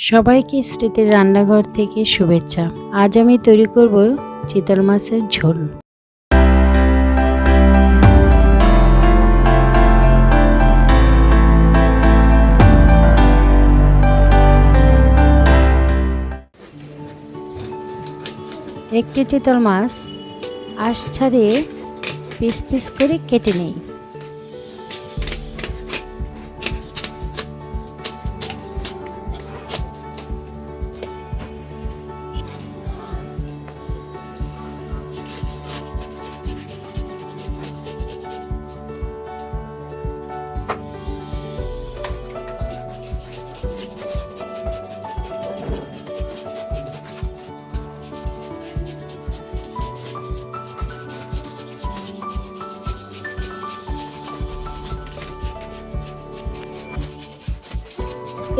সবাইকে স্মৃতির রান্নাঘর থেকে শুভেচ্ছা। আজ আমি তৈরি করব চিতল মাছের ঝোল। একটি চিতল মাছ আঁশ ছাড়িয়ে পিস পিস করে কেটে নিই।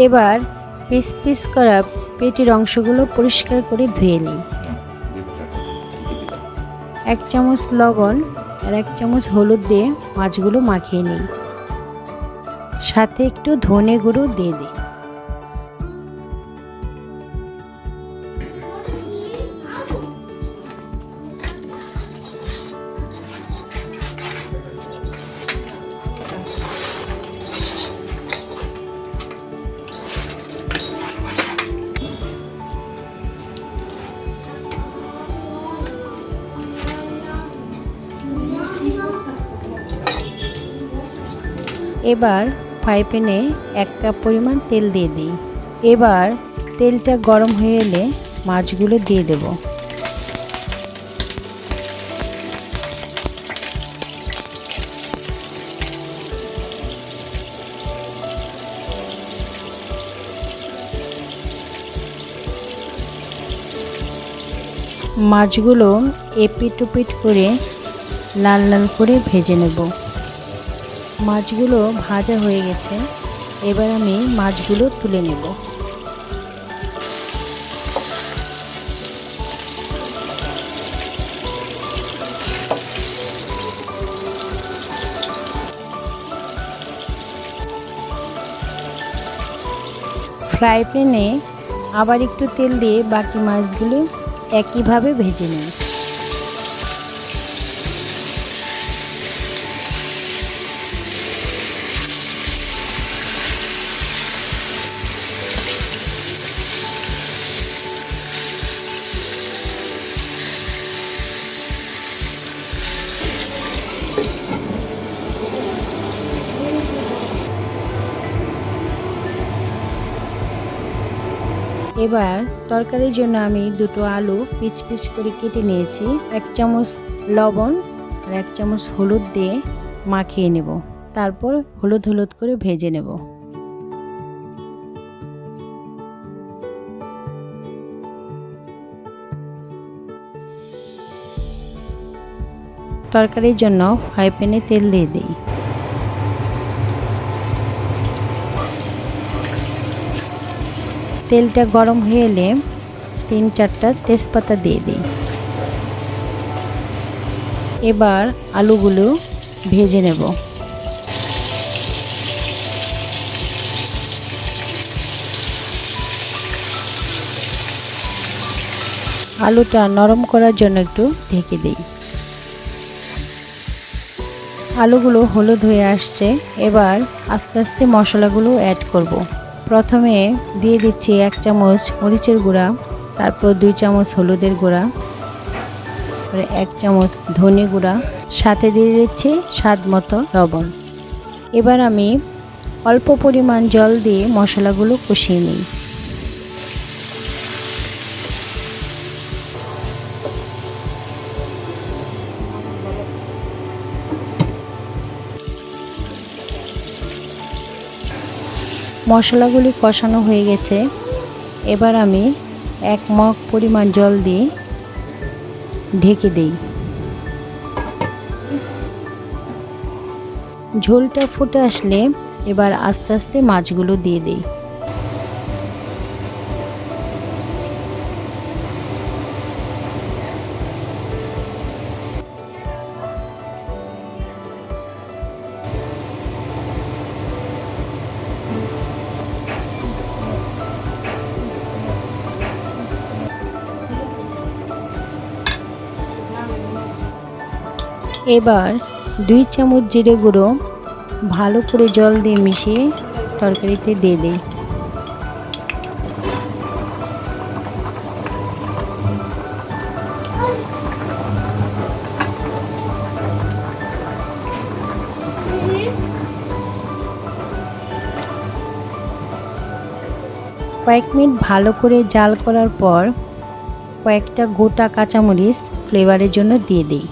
এবার পিস পিস করা পেটির অংশগুলো পরিষ্কার করে ধুয়ে নিই। 1 চামচ লবণ আর 1 চামচ হলুদ দিয়ে মাছগুলো মাখিয়ে নিই, সাথে একটু ধনে গুঁড়ো দিয়ে দিই। এবার ফ্রাই প্যানে 1 কাপ পরিমাণ তেল দিয়ে দিই। এবার তেলটা গরম হয়ে এলে মাছগুলো দিয়ে দেব। মাছগুলো এপিট ওপিট করে লাল লাল করে ভেজে নেব। মাছগুলো ভাজা হয়ে গেছে, এবার আমি মাছগুলো তুলে নেব। ফ্রাই প্যানে আবার একটু তেল দিয়ে বাকি মাছগুলো একইভাবে ভেজে নিই। এবার তরকারির জন্য আমি 2টো আলু পিচ পিচ করে কেটে নিয়েছি। 1 চামচ লবণ আর 1 চামচ হলুদ দিয়ে মাখিয়ে নেব, তারপর হলুদ হলুদ করে ভেজে নেব। তরকারির জন্য ফ্রাই প্যানে তেল দিয়ে দিই। তেলটা গরম হয়ে এলে 3-4টা তেজপাতা দিয়ে দিই। এবার আলুগুলো ভেজে নেব। আলুটা নরম করার জন্য একটু ঢেকে দিই। আলুগুলো হলুদ হয়ে আসছে, এবার আস্তে আস্তে মশলাগুলো অ্যাড করব। প্রথমে দিয়ে দিচ্ছি 1 চামচ মরিচের গুঁড়া, তারপর 2 চামচ হলুদের গুঁড়া, 1 চামচ ধনে গুঁড়া, সাথে দিয়ে দিচ্ছি স্বাদ মতো লবণ। এবার আমি অল্প পরিমাণ জল দিয়ে মশলাগুলো কষিয়ে নিই। মশলাগুলি কষানো হয়ে গেছে, এবার আমি 1 মগ পরিমাণ জল দিয়ে ঢেকে দিই। ঝোলটা ফুটে আসলে এবার আস্তে আস্তে মাছগুলো দিয়ে দিই। এবার 2 চামচ জিরে গুঁড়ো ভালো করে জল দিয়ে মিশিয়ে তরকারিতে দিয়ে দিই। কয়েক মিনিট ভালো করে জাল করার পর কয়েকটা গোটা কাঁচামরিচ ফ্লেভারের জন্য দিয়ে দিই।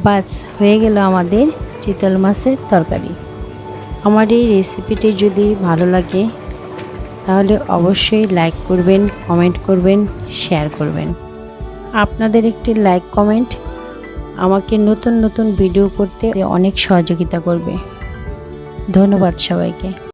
বাস হয়ে গেল আমাদের চিতল মাছের তরকারি। আমার এই রেসিপিটি যদি ভালো লাগে তাহলে অবশ্যই লাইক করবেন, কমেন্ট করবেন, শেয়ার করবেন। আপনাদের একটি লাইক কমেন্ট আমাকে নতুন নতুন ভিডিও করতে অনেক সহযোগিতা করবে। ধন্যবাদ সবাইকে।